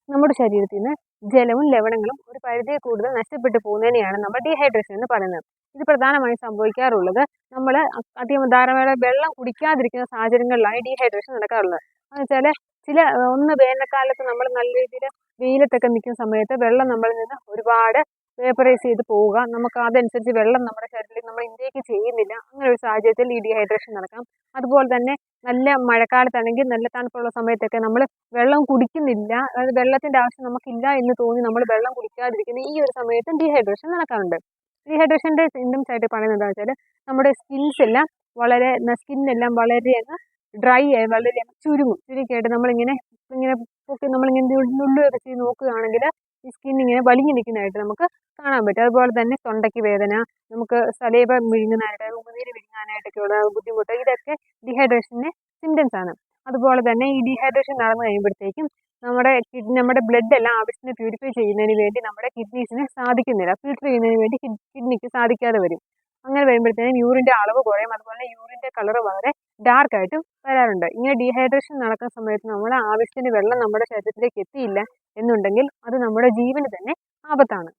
നമ്മുടെ ശരീരത്തിൽ നിന്ന് ജലവും ലവണങ്ങളും ഒരു പരിധിയിൽ കൂടുതൽ നഷ്ടപ്പെട്ടു പോകുന്നതിനെയാണ് നമ്മൾ ഡീഹൈഡ്രേഷൻ എന്ന് പറയുന്നത്. ഇത് പ്രധാനമായും സംഭവിക്കാറുള്ളത് നമ്മൾ അധികം ധാരാളം വെള്ളം കുടിക്കാതിരിക്കുന്ന സാഹചര്യങ്ങളിലാണ് ഡീഹൈഡ്രേഷൻ നടക്കാറുള്ളത്. എന്ന് വെച്ചാൽ ഒന്ന് വേനൽക്കാലത്ത് നമ്മൾ നല്ല രീതിയിൽ വെയിലത്തൊക്കെ നിൽക്കുന്ന സമയത്ത് വെള്ളം നമ്മളിൽ നിന്ന് ഒരുപാട് വേപ്പറൈസ് ചെയ്ത് പോവുക, നമുക്ക് അതനുസരിച്ച് വെള്ളം നമ്മുടെ ശരീരത്തിൽ നമ്മൾ ഇൻടേക്ക് ചെയ്യുന്നില്ല. അങ്ങനെ ഒരു സാഹചര്യത്തിൽ ഈ ഡീഹൈഡ്രേഷൻ നടക്കാം. അതുപോലെ തന്നെ നല്ല മഴക്കാലത്താണെങ്കിൽ നല്ല തണുപ്പുള്ള സമയത്തൊക്കെ നമ്മൾ വെള്ളം കുടിക്കുന്നില്ല, അതായത് വെള്ളത്തിൻ്റെ ആവശ്യം നമുക്കില്ല എന്ന് തോന്നി നമ്മൾ വെള്ളം കുടിക്കാതിരിക്കുന്ന ഈ ഒരു സമയത്തും ഡീഹൈഡ്രേഷൻ നടക്കാറുണ്ട്. ഡീഹൈഡ്രേഷൻ്റെ സിംറ്റംസ് ആയിട്ട് പറയുന്നത് എന്താ വെച്ചാൽ നമ്മുടെ സ്കിന്നെല്ലാം വളരെ ഡ്രൈ ആയി വളരെ ചുരുക്കിയായിട്ട് നമ്മളിങ്ങനെ പൊക്കി നമ്മളിങ്ങനെ നുള്ളുകയൊക്കെ ചെയ്ത് നോക്കുകയാണെങ്കിൽ ഈ സ്കിൻ ഇങ്ങനെ വലിഞ്ഞു നിൽക്കുന്നതായിട്ട് നമുക്ക് കാണാൻ പറ്റും. അതുപോലെ തന്നെ തൊണ്ടയ്ക്ക് വേദന, നമുക്ക് സലൈവ വിഴുങ്ങാനായിട്ട്, ഉമിനീര് വിഴുങ്ങാനായിട്ടൊക്കെയുള്ള ബുദ്ധിമുട്ട്, ഇതൊക്കെ ഡീഹൈഡ്രേഷൻ്റെ സിംറ്റംസ് ആണ്. അതുപോലെ തന്നെ ഈ ഡീഹൈഡ്രേഷൻ നടന്നു കഴിയുമ്പോഴത്തേക്കും നമ്മുടെ ബ്ലഡ് എല്ലാം ആവശ്യത്തിന് പ്യൂരിഫൈ ചെയ്യുന്നതിന് വേണ്ടി നമ്മുടെ കിഡ്നീസിന് സാധിക്കുന്നില്ല, ഫിൽട്ടർ ചെയ്യുന്നതിന് വേണ്ടി കിഡ്നിക്ക് സാധിക്കാതെ വരും. അങ്ങനെ വരുമ്പോഴത്തേനും യൂറിൻ്റെ അളവ് കുറയും. അതുപോലെ യൂറിൻ്റെ കളർ വളരെ ഡാർക്കായിട്ടും വരാറുണ്ട്. ഇങ്ങനെ ഡീഹൈഡ്രേഷൻ നടക്കുന്ന സമയത്ത് നമ്മൾ ആവശ്യത്തിന് വെള്ളം നമ്മുടെ ശരീരത്തിലേക്ക് എത്തിയില്ല എന്നുണ്ടെങ്കിൽ അത് നമ്മുടെ ജീവന് തന്നെ ആപത്താണ്.